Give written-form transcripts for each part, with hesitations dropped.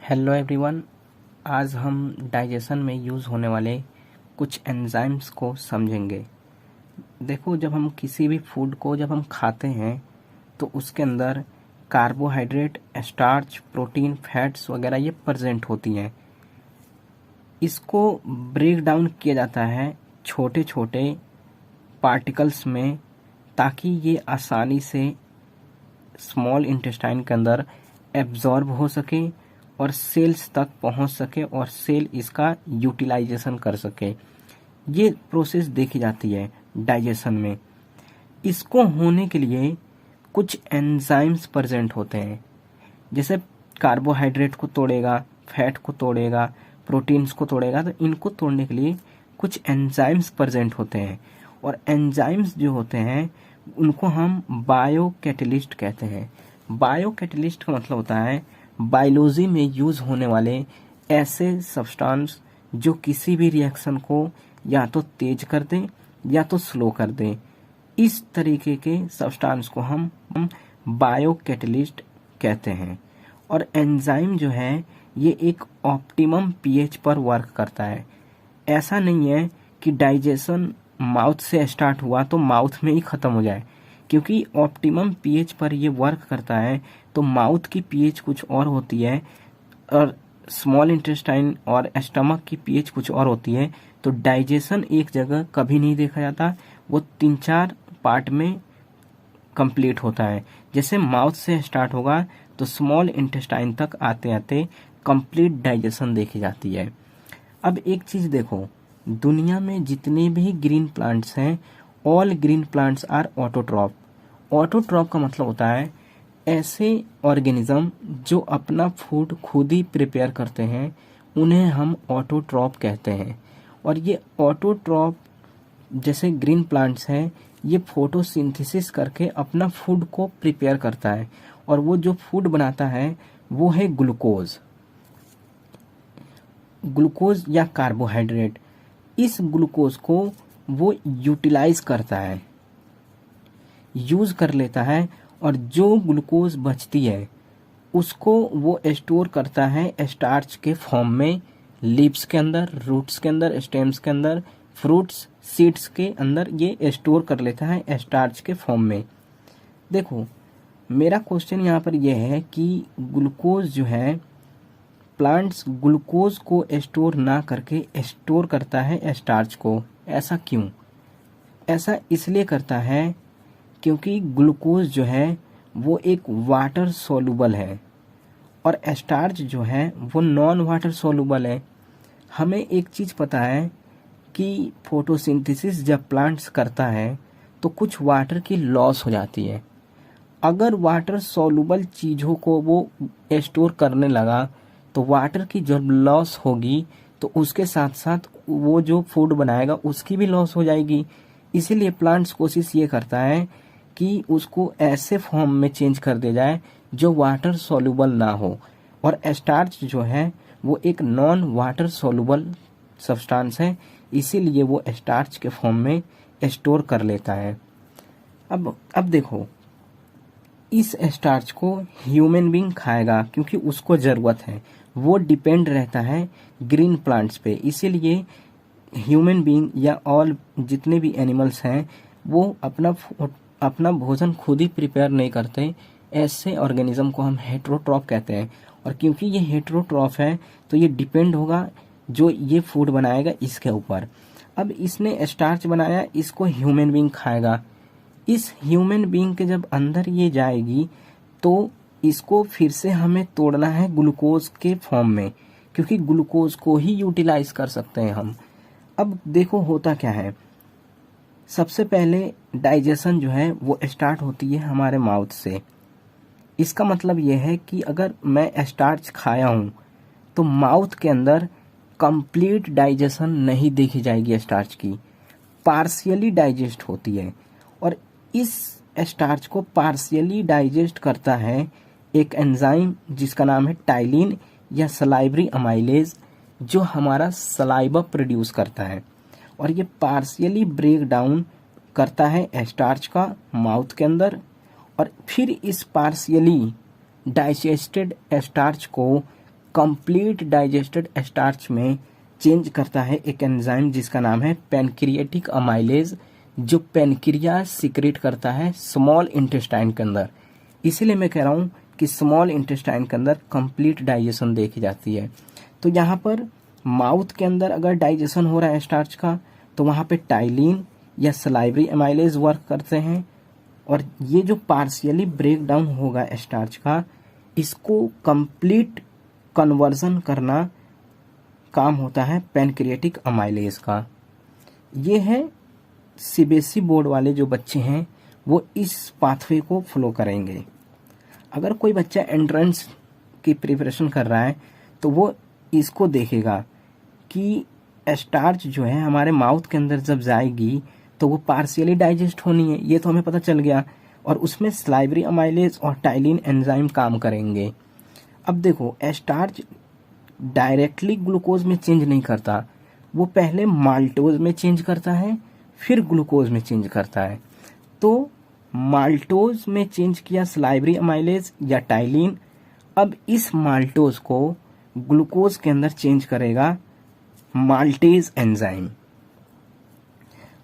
Hello everyone. आज हम digestion में यूज़ होने वाले कुछ एंजाइम्स को समझेंगे। देखो, जब हम किसी भी फूड को जब हम खाते हैं तो उसके अंदर कार्बोहाइड्रेट, स्टार्च, प्रोटीन, फैट्स वगैरह ये प्रेजेंट होती हैं। इसको ब्रेक डाउन किया जाता है छोटे छोटे पार्टिकल्स में, ताकि ये आसानी से स्मॉल इंटेस्टाइन के अंदर एब्जॉर्ब हो सके और सेल्स तक पहुंच सके और सेल इसका यूटिलाइजेशन कर सके। ये प्रोसेस देखी जाती है डाइजेशन में। इसको होने के लिए कुछ एंजाइम्स प्रेजेंट होते हैं, जैसे कार्बोहाइड्रेट को तोड़ेगा, फैट को तोड़ेगा, प्रोटीन्स को तोड़ेगा। तो इनको तोड़ने के लिए कुछ एंजाइम्स प्रेजेंट होते हैं, और एंजाइम्स जो होते हैं उनको हम बायो कैटलिस्ट कहते हैं। बायो कैटलिस्ट का मतलब होता है बायोलॉजी में यूज होने वाले ऐसे सब्सटेंस जो किसी भी रिएक्शन को या तो तेज कर दें या तो स्लो कर दें। इस तरीके के सब्सटेंस को हम बायो कैटलिस्ट कहते हैं। और एंजाइम जो है ये एक ऑप्टिमम पीएच पर वर्क करता है। ऐसा नहीं है कि डाइजेशन माउथ से स्टार्ट हुआ तो माउथ में ही खत्म हो जाए, क्योंकि ऑप्टिमम पीएच पर ये वर्क करता है। तो माउथ की पीएच कुछ और होती है और स्मॉल इंटेस्टाइन और स्टमक की पीएच कुछ और होती है। तो डाइजेशन एक जगह कभी नहीं देखा जाता, वो 3-4 पार्ट में कंप्लीट होता है। जैसे माउथ से स्टार्ट होगा तो स्मॉल इंटेस्टाइन तक आते आते कंप्लीट डाइजेशन देखी जाती है। अब एक चीज देखो, दुनिया में जितने भी ग्रीन प्लांट्स हैं, all green plants are autotroph. Autotroph का मतलब होता है ऐसे ऑर्गेनिज्म जो अपना फूड खुद ही प्रिपेयर करते हैं, उन्हें हम ऑटोट्रॉप कहते हैं। और ये ऑटोट्रॉप जैसे ग्रीन प्लांट्स हैं, ये फोटोसिंथेसिस करके अपना फूड को प्रिपेयर करता है, और वो जो फूड बनाता है वो है ग्लूकोज या कार्बोहाइड्रेट। इस ग्लूकोज को वो यूटिलाइज करता है, यूज कर लेता है, और जो ग्लूकोज बचती है उसको वो स्टोर करता है स्टार्च के फॉर्म में, लीव्स के अंदर, रूट्स के अंदर, स्टेम्स के अंदर, फ्रूट्स, सीड्स के अंदर ये स्टोर कर लेता है स्टार्च के फॉर्म में। देखो, मेरा क्वेश्चन यहाँ पर यह है कि ग्लूकोज जो है, प्लांट्स ग्लूकोज को स्टोर ना करके स्टोर करता है स्टार्च को। ऐसा क्यों? ऐसा इसलिए करता है क्योंकि ग्लूकोज जो है वो एक वाटर सोलुबल है और स्टार्च जो है वो नॉन वाटर सोलुबल है। हमें एक चीज़ पता है कि फोटोसिंथेसिस जब प्लांट्स करता है तो कुछ वाटर की लॉस हो जाती है। अगर वाटर सोलुबल चीज़ों को वो स्टोर करने लगा तो वाटर की जब लॉस होगी तो उसके साथ साथ वो जो फूड बनाएगा उसकी भी लॉस हो जाएगी। इसीलिए प्लांट्स कोशिश ये करता है कि उसको ऐसे फॉर्म में चेंज कर दिया जाए जो वाटर सोलुबल ना हो। और स्टार्च जो है वो एक नॉन वाटर सोलुबल सब्सटेंस है, इसीलिए वो स्टार्च के फॉर्म में स्टोर कर लेता है। अब देखो, इस स्टार्च को ह्यूमन बीइंग खाएगा क्योंकि उसको ज़रूरत है। वो डिपेंड रहता है ग्रीन प्लांट्स पे, इसीलिए ह्यूमन बीइंग या ऑल जितने भी एनिमल्स हैं वो अपना भोजन खुद ही प्रिपेयर नहीं करते। ऐसे ऑर्गेनिज्म को हम हेटेरोट्रॉफ कहते हैं। और क्योंकि ये हेटेरोट्रॉफ है तो ये डिपेंड होगा जो ये फूड बनाएगा इसके ऊपर। अब इसने स्टार्च बनाया, इसको ह्यूमन बीइंग खाएगा। इस ह्यूमन बीइंग के जब अंदर ये जाएगी तो इसको फिर से हमें तोड़ना है ग्लूकोज के फॉर्म में, क्योंकि ग्लूकोज को ही यूटिलाइज कर सकते हैं हम। अब देखो होता क्या है, सबसे पहले डाइजेशन जो है वो स्टार्ट होती है हमारे माउथ से। इसका मतलब यह है कि अगर मैं स्टार्च खाया हूँ तो माउथ के अंदर कंप्लीट डाइजेशन नहीं देखी जाएगी स्टार्च की, पार्शियली डाइजेस्ट होती है। और इस स्टार्च को पार्शियली डाइजेस्ट करता है एक एंजाइम जिसका नाम है टाइलिन या सलाइवरी अमाइलेज, जो हमारा सलाइवा प्रोड्यूस करता है। और ये पार्शियली ब्रेक डाउन करता है स्टार्च का माउथ के अंदर, और फिर इस पार्शियली डाइजेस्टेड स्टार्च को कंप्लीट डाइजेस्टेड स्टार्च में चेंज करता है एक एंजाइम जिसका नाम है पैनक्रियाटिक अमाइलेज, जो पैनक्रियास सीक्रेट करता है स्मॉल इंटेस्टाइन के अंदर। इसीलिए मैं कह रहा हूँ कि स्मॉल इंटेस्टाइन के अंदर कंप्लीट डाइजेशन देखी जाती है। तो यहाँ पर माउथ के अंदर अगर डाइजेशन हो रहा है स्टार्च का, तो वहाँ पे टाइलिन या सलाइवरी अमाइलेज वर्क करते हैं, और ये जो पार्शियली ब्रेक डाउन होगा स्टार्च का, इसको कंप्लीट कन्वर्जन करना काम होता है पैनक्रियाटिक अमाइलेज का। ये है सीबीएसई बोर्ड वाले जो बच्चे हैं वो इस पाथवे को फॉलो करेंगे। अगर कोई बच्चा एंट्रेंस की प्रिपरेशन कर रहा है तो वो इसको देखेगा कि स्टार्च जो है हमारे माउथ के अंदर जब जाएगी तो वो पार्शियली डाइजेस्ट होनी है, ये तो हमें पता चल गया, और उसमें स्लाइवरी अमाइलेज और टाइलिन एंजाइम काम करेंगे। अब देखो स्टार्च डायरेक्टली ग्लूकोज में चेंज नहीं करता, वो पहले माल्टोज में चेंज करता है फिर ग्लूकोज में चेंज करता है। तो माल्टोज में चेंज किया स्लाइवरी अमाइलेज या टाइलिन, अब इस माल्टोज को ग्लूकोज के अंदर चेंज करेगा माल्टेज एंजाइम,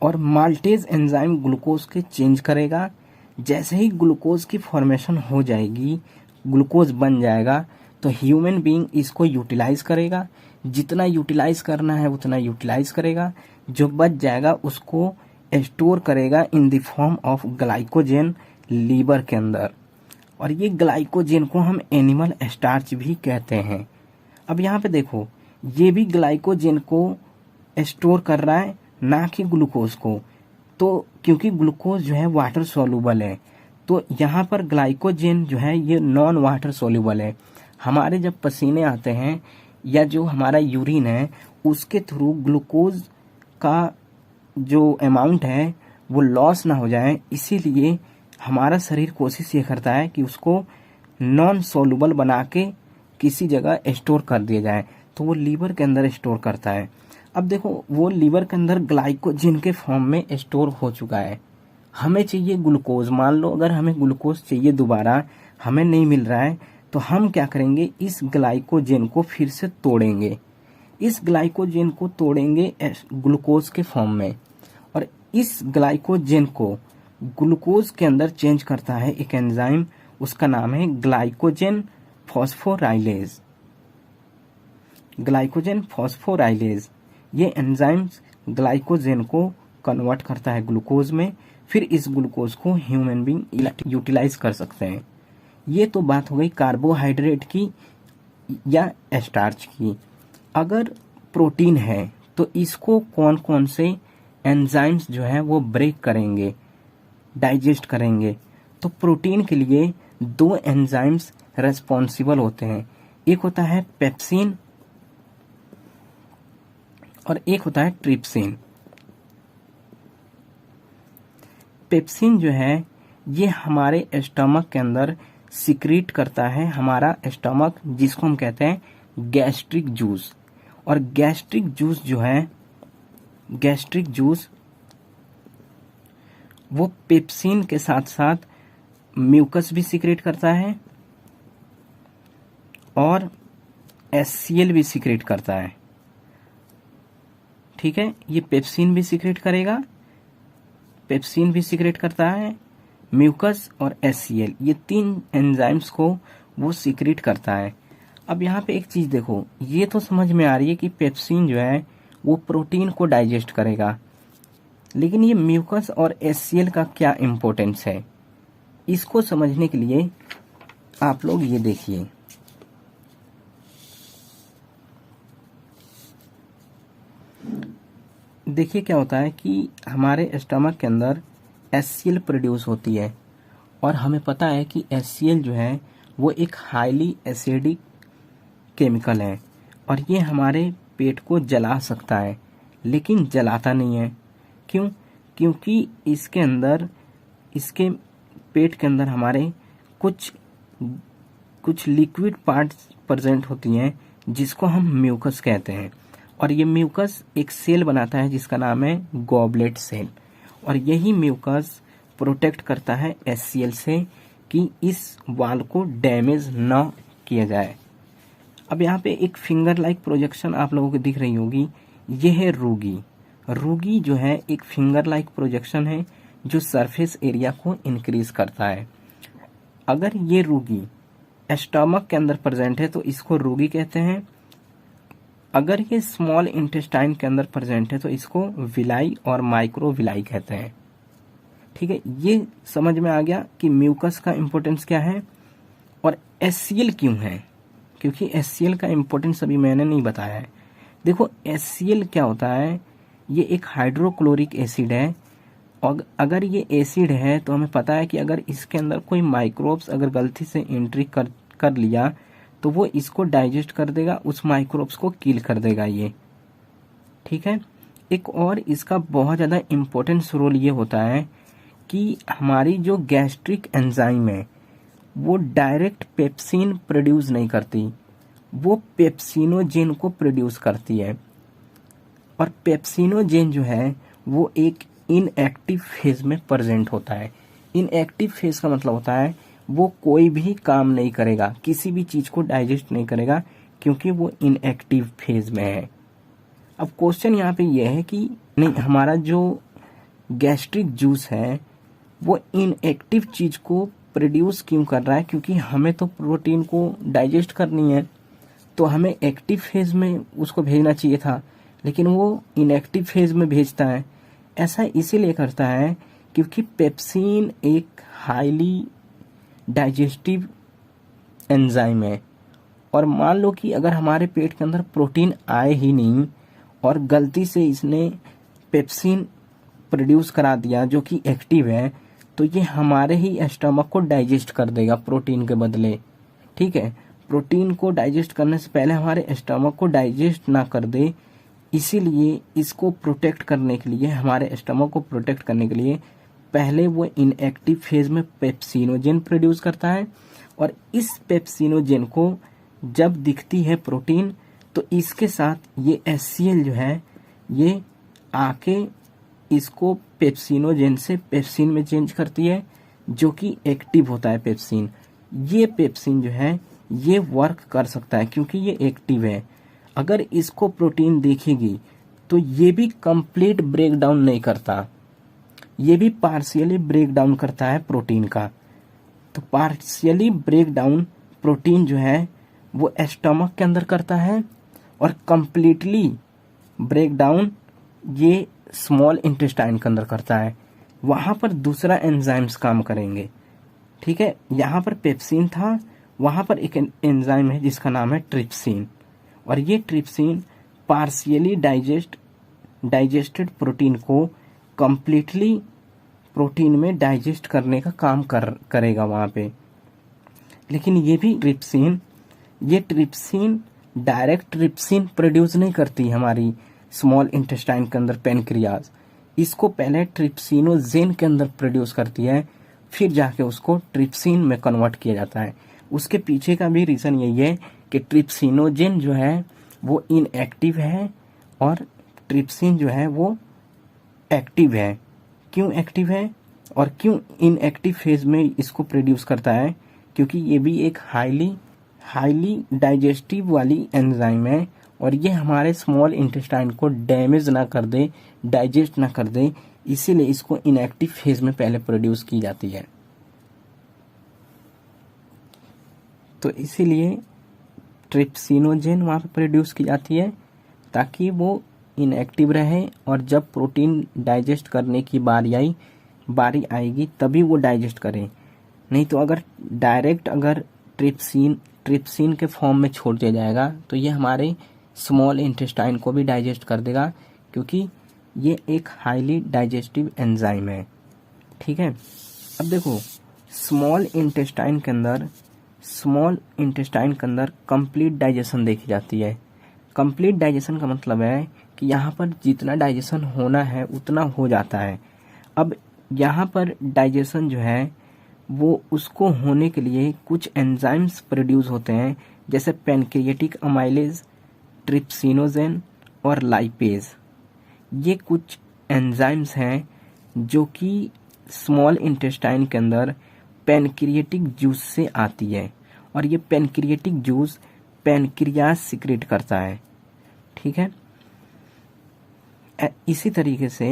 और माल्टेज एंजाइम ग्लूकोज के चेंज करेगा। जैसे ही ग्लूकोज की फॉर्मेशन हो जाएगी, ग्लूकोज बन जाएगा, तो ह्यूमन बीइंग इसको यूटिलाइज करेगा। जितना यूटिलाइज करना है उतना यूटिलाइज करेगा, जो बच जाएगा उसको स्टोर करेगा in the form of glycogen liver के अंदर, और ये ग्लाइकोजेन को हम एनिमल स्टार्च भी कहते हैं। अब यहाँ पे देखो, ये भी ग्लाइकोजेन को स्टोर कर रहा है, ना कि ग्लूकोज को। तो क्योंकि ग्लूकोज जो है वाटर सॉल्युबल है, तो यहाँ पर ग्लाइकोजेन जो है ये नॉन वाटर सॉल्युबल है। हमारे जब पसीने आते हैं या जो हमारा यूरिन है उसके थ्रू ग्लूकोज का जो अमाउंट है वो लॉस ना हो जाए, इसीलिए हमारा शरीर कोशिश ये करता है कि उसको नॉन सॉल्युबल बना के किसी जगह स्टोर कर दिया जाए, तो वो लीवर के अंदर स्टोर करता है। अब देखो, वो लीवर के अंदर ग्लाइकोजेन के फॉर्म में स्टोर हो चुका है। हमें चाहिए ग्लूकोज, मान लो अगर हमें ग्लूकोज चाहिए दोबारा, हमें नहीं मिल रहा है, तो हम क्या करेंगे, इस ग्लाइकोजेन को फिर से तोड़ेंगे। इस ग्लाइकोजेन को तोड़ेंगे ग्लूकोज के फॉर्म में, और इस ग्लाइकोजेन को ग्लूकोज के अंदर चेंज करता है एक एंजाइम, उसका नाम है ग्लाइकोजेन फॉस्फोराइलेज। ग्लाइकोजेन फॉस्फोराइलेज ये एंजाइम ग्लाइकोजेन को कन्वर्ट करता है ग्लूकोज में, फिर इस ग्लूकोज को ह्यूमन बीइंग यूटिलाइज कर सकते हैं। ये तो बात हो गई कार्बोहाइड्रेट की या स्टार्च की। अगर प्रोटीन है तो इसको कौन कौन से एंजाइम्स जो है वो ब्रेक करेंगे, डाइजेस्ट करेंगे। तो प्रोटीन के लिए दो एंजाइम्स रेस्पॉन्सिबल होते हैं, एक होता है पेप्सिन और एक होता है ट्रिप्सिन। पेप्सिन जो है ये हमारे स्टमक के अंदर सिक्रीट करता है हमारा स्टमक, जिसको हम कहते हैं गैस्ट्रिक जूस। और गैस्ट्रिक जूस जो है, गैस्ट्रिक जूस वो पेप्सिन के साथ साथ म्यूकस भी सिक्रेट करता है और HCl भी सिक्रेट करता है। ठीक है, ये पेप्सिन भी सिक्रेट करेगा, पेप्सिन भी सिक्रेट करता है, म्यूकस और HCl, ये तीन एंजाइम्स को वो सिक्रेट करता है। अब यहाँ पे एक चीज देखो, ये तो समझ में आ रही है कि पेप्सिन जो है वो प्रोटीन को डाइजेस्ट करेगा, लेकिन ये म्यूकस और HCl का क्या इम्पोर्टेंस है, इसको समझने के लिए आप लोग ये देखिए। देखिए क्या होता है कि हमारे स्टमक के अंदर HCl प्रोड्यूस होती है, और हमें पता है कि HCl जो है वो एक हाईली एसिडिक केमिकल है, और ये हमारे पेट को जला सकता है, लेकिन जलाता नहीं है। क्यों? क्योंकि इसके अंदर, इसके पेट के अंदर हमारे कुछ लिक्विड पार्ट्स प्रेजेंट होती हैं जिसको हम म्यूकस कहते हैं, और ये म्यूकस एक सेल बनाता है जिसका नाम है गॉबलेट सेल, और यही म्यूकस प्रोटेक्ट करता है HCl से कि इस वाल को डैमेज ना किया जाए। अब यहाँ पे एक फिंगर लाइक प्रोजेक्शन आप लोगों को दिख रही होगी, ये है रूगी। रूगी जो है एक फिंगर लाइक प्रोजेक्शन है जो सरफेस एरिया को इंक्रीज करता है। अगर ये रूगी स्टमक के अंदर प्रेजेंट है तो इसको रूगी कहते हैं। अगर ये स्मॉल इंटेस्टाइन के अंदर प्रेजेंट है तो इसको विलाई और माइक्रो विलाई कहते हैं। ठीक है, ये समझ में आ गया कि म्यूकस का इंपॉर्टेंस क्या है और एचसीएल क्यों है, क्योंकि एचसीएल का इंपॉर्टेंस अभी मैंने नहीं बताया है। देखो एचसीएल क्या होता है, ये एक हाइड्रोक्लोरिक एसिड है और अगर ये एसिड है तो हमें पता है कि अगर इसके अंदर कोई माइक्रोब्स अगर गलती से एंट्री कर लिया तो वो इसको डाइजेस्ट कर देगा, उस माइक्रोब्स को किल कर देगा ये। ठीक है, एक और इसका बहुत ज़्यादा इम्पोर्टेंस रोल ये होता है कि हमारी जो गैस्ट्रिक एंजाइम है वो डायरेक्ट पेप्सिन प्रोड्यूस नहीं करती, वो पेप्सिनोजेन को प्रोड्यूस करती है। और पेप्सिनोजेन जो है वो एक इनएक्टिव फेज में प्रेजेंट होता है। इनएक्टिव फेज का मतलब होता है वो कोई भी काम नहीं करेगा, किसी भी चीज को डाइजेस्ट नहीं करेगा क्योंकि वो इनएक्टिव फेज में है। अब क्वेश्चन यहाँ पे ये है कि नहीं, हमारा जो गैस्ट्रिक जूस है वो इनएक्टिव चीज को प्रोड्यूस क्यों कर रहा है, क्योंकि हमें तो प्रोटीन को डाइजेस्ट करनी है तो हमें एक्टिव फेज में उसको भेजना चाहिए था, लेकिन वो इनएक्टिव फेज में भेजता है। ऐसा इसीलिए करता है क्योंकि पेप्सिन एक हाईली डाइजेस्टिव एंजाइम है। और मान लो कि अगर हमारे पेट के अंदर प्रोटीन आए ही नहीं और गलती से इसने पेप्सिन प्रोड्यूस करा दिया जो कि एक्टिव है, तो ये हमारे ही स्टमक को डाइजेस्ट कर देगा प्रोटीन के बदले। ठीक है, प्रोटीन को डाइजेस्ट करने से पहले हमारे स्टमक को डाइजेस्ट ना कर दे, इसीलिए इसको प्रोटेक्ट करने के लिए, हमारे स्टमक को प्रोटेक्ट करने के लिए पहले वो इनएक्टिव फेज में पेप्सिनोजेन प्रोड्यूस करता है। और इस पेप्सिनोजेन को जब दिखती है प्रोटीन तो इसके साथ ये HCl जो है ये आके इसको पेप्सिनोजेन से पेप्सिन में चेंज करती है जो कि एक्टिव होता है पेप्सिन। ये पेप्सिन जो है ये वर्क कर सकता है क्योंकि ये एक्टिव है। अगर इसको प्रोटीन देखेगी तो ये भी कंप्लीट ब्रेक डाउन नहीं करता, ये भी पार्शियली ब्रेक डाउन करता है प्रोटीन का। तो पार्शियली ब्रेक डाउन प्रोटीन जो है वो स्टमक के अंदर करता है और कंप्लीटली ब्रेक डाउन ये स्मॉल इंटेस्टाइन के अंदर करता है। वहां पर दूसरा एंजाइम्स काम करेंगे। ठीक है, यहाँ पर पेप्सिन था, वहां पर एक एंजाइम है जिसका नाम है ट्रिप्सिन, और ये ट्रिप्सिन पार्शियली डाइजेस्टेड प्रोटीन को कंप्लीटली प्रोटीन में डाइजेस्ट करने का काम करेगा वहां पे। लेकिन ये ट्रिप्सिन डायरेक्ट ट्रिप्सिन प्रोड्यूस नहीं करती हमारी स्मॉल इंटेस्टाइन के अंदर पेनक्रियाज, इसको पहले ट्रिप्सिनोजेन के अंदर प्रोड्यूस करती है, फिर जाके उसको ट्रिप्सिन में कन्वर्ट किया जाता है। उसके पीछे का भी रीजन यही है कि ट्रिप्सिनोजेन जो है वो इनएक्टिव है और ट्रिप्सिन जो है वो एक्टिव है। क्यों एक्टिव है और क्यों इनएक्टिव फेज में इसको प्रोड्यूस करता है, क्योंकि ये भी एक हाईली डाइजेस्टिव वाली एंजाइम है और ये हमारे स्मॉल इंटेस्टाइन को डैमेज ना कर दे, डाइजेस्ट ना कर दे, इसीलिए इसको इनएक्टिव फेज में पहले प्रोड्यूस की जाती है। तो इसीलिए ट्रिप्सिनोजेन वहां पे प्रोड्यूस की जाती है ताकि वो इनएक्टिव रहे और जब प्रोटीन डाइजेस्ट करने की बारी आएगी तभी वो डाइजेस्ट करे। नहीं तो अगर डायरेक्ट अगर ट्रिप्सिन के फॉर्म में छोड़ दिया जाएगा तो ये हमारे स्मॉल इंटेस्टाइन को भी डाइजेस्ट कर देगा, क्योंकि ये एक हाईली डाइजेस्टिव एंजाइम है। ठीक है, अब देखो स्मॉल इंटेस्टाइन के अंदर कंप्लीट डाइजेशन देखी जाती है। कंप्लीट डाइजेशन का मतलब है कि यहाँ पर जितना डाइजेशन होना है उतना हो जाता है। अब यहाँ पर डाइजेशन जो है वो उसको होने के लिए कुछ एंजाइम्स प्रोड्यूस होते हैं, जैसे पैनक्रियाटिक अमाइलेज, ट्रिप्सिनोजेन और लाइपेज। ये कुछ एंजाइम्स हैं जो कि स्मॉल इंटेस्टाइन के अंदर पैनक्रियाटिक जूस से आती है, और ये पैनक्रियाटिक जूस पैनक्रियाज सिक्रेट करता है। ठीक है, इसी तरीके से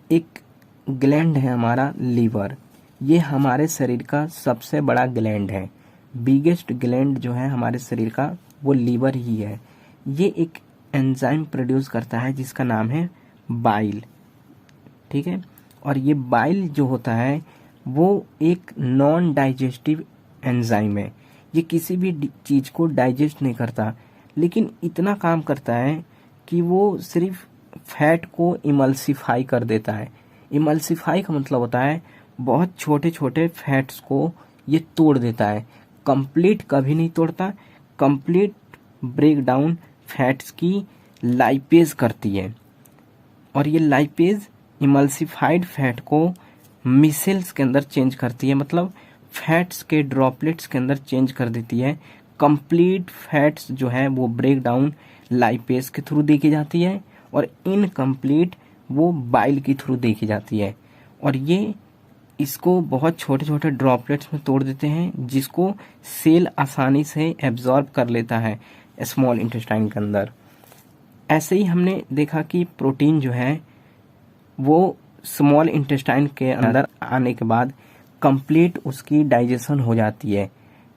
एक ग्लैंड है हमारा लीवर। ये हमारे शरीर का सबसे बड़ा ग्लैंड है। बिगेस्ट ग्लैंड जो है हमारे शरीर का वो लीवर ही है। ये एक एंजाइम प्रोड्यूस करता है जिसका नाम है बाइल। ठीक है, और ये बाइल जो होता है वो एक नॉन डाइजेस्टिव एंजाइम है। ये किसी भी चीज को डाइजेस्ट नहीं करता, लेकिन इतना काम करता है कि वो सिर्फ फैट को इमल्सिफाई कर देता है। इमल्सिफाई का मतलब होता है बहुत छोटे छोटे फैट्स को ये तोड़ देता है। कंप्लीट कभी नहीं तोड़ता, कंप्लीट ब्रेक डाउन फैट्स की लाइपेज करती है। और ये लाइपेज इमल्सिफाइड फैट को मिसेल्स के अंदर चेंज करती है, मतलब फैट्स के ड्रॉपलेट्स के अंदर चेंज कर देती है। कंप्लीट फैट्स जो है वो ब्रेक डाउन लाइपेज के थ्रू देखी जाती है और इनकम्प्लीट वो बाइल के थ्रू देखी जाती है। और ये इसको बहुत छोटे छोटे ड्रॉपलेट्स में तोड़ देते हैं जिसको सेल आसानी से एब्जॉर्ब कर लेता है स्मॉल इंटेस्टाइन के अंदर। ऐसे ही हमने देखा कि प्रोटीन जो है वो स्मॉल इंटेस्टाइन के अंदर आने के बाद कंप्लीट उसकी डाइजेशन हो जाती है।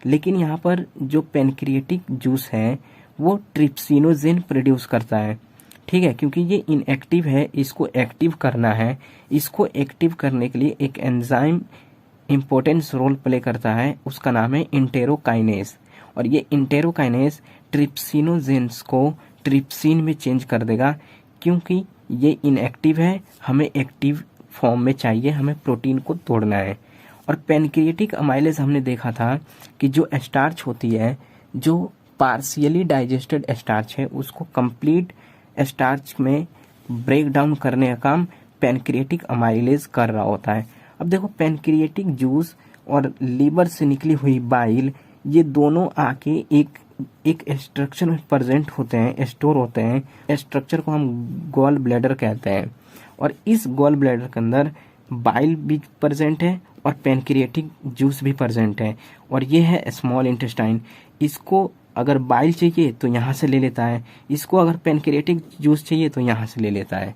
लेकिन यहाँ पर जो पैनक्रिएटिक जूस है वो ट्रिप्सिनोजेन प्रोड्यूस करता है। ठीक है, क्योंकि ये इनएक्टिव है, इसको एक्टिव करना है। इसको एक्टिव करने के लिए एक एंजाइम इम्पोर्टेंस रोल प्ले करता है, उसका नाम है इंटेरोकाइनेस। और ये इंटेरोकाइनेस ट्रिप्सिनोजेन्स को ट्रिप्सिन में चेंज कर देगा। क्योंकि ये इनएक्टिव है, हमें एक्टिव फॉर्म में चाहिए, हमें प्रोटीन को तोड़ना है। और पैनक्रिएटिक अमाइलेज हमने देखा था कि जो स्टार्च होती है, जो पार्शियली डाइजेस्टेड स्टार्च है, उसको कंप्लीट स्टार्च में ब्रेक डाउन करने का काम पैनक्रिएटिक अमाइलेज कर रहा होता है। अब देखो, पैनक्रिएटिक जूस और लीवर से निकली हुई बाइल, ये दोनों आके एक स्ट्रक्चर में प्रेजेंट होते हैं, स्टोर होते हैं। स्ट्रक्चर को हम गॉल ब्लैडर कहते हैं। और इस गॉल ब्लैडर के अंदर बाइल भी प्रेजेंट है और पैनक्रिएटिक जूस भी प्रेजेंट है। और ये है स्मॉल इंटेस्टाइन। इसको अगर बाइल चाहिए तो यहाँ से ले लेता है, इसको अगर पैनक्रिएटिक जूस चाहिए तो यहाँ से ले लेता है।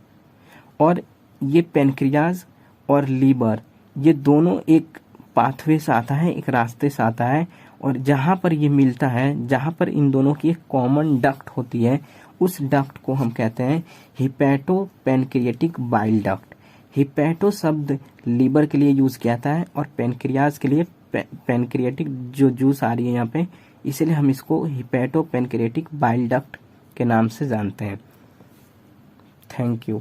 और ये पैनक्रियाज और लीवर ये दोनों एक पाथवे से आता है, एक रास्ते से आता है। और जहाँ पर ये मिलता है, जहाँ पर इन दोनों की एक कॉमन डक्ट होती है, उस डक्ट को हम कहते हैं hepato pancreatic bile duct. Hepato शब्द लीवर के लिए यूज किया जाता है और पैनक्रियाज के लिए पैनक्रिएटिक जो जूस आ रही है यहाँ पे, इसलिए हम इसको हिपैटो पैनक्रिएटिक बाइल डक्ट के नाम से जानते हैं। Thank you.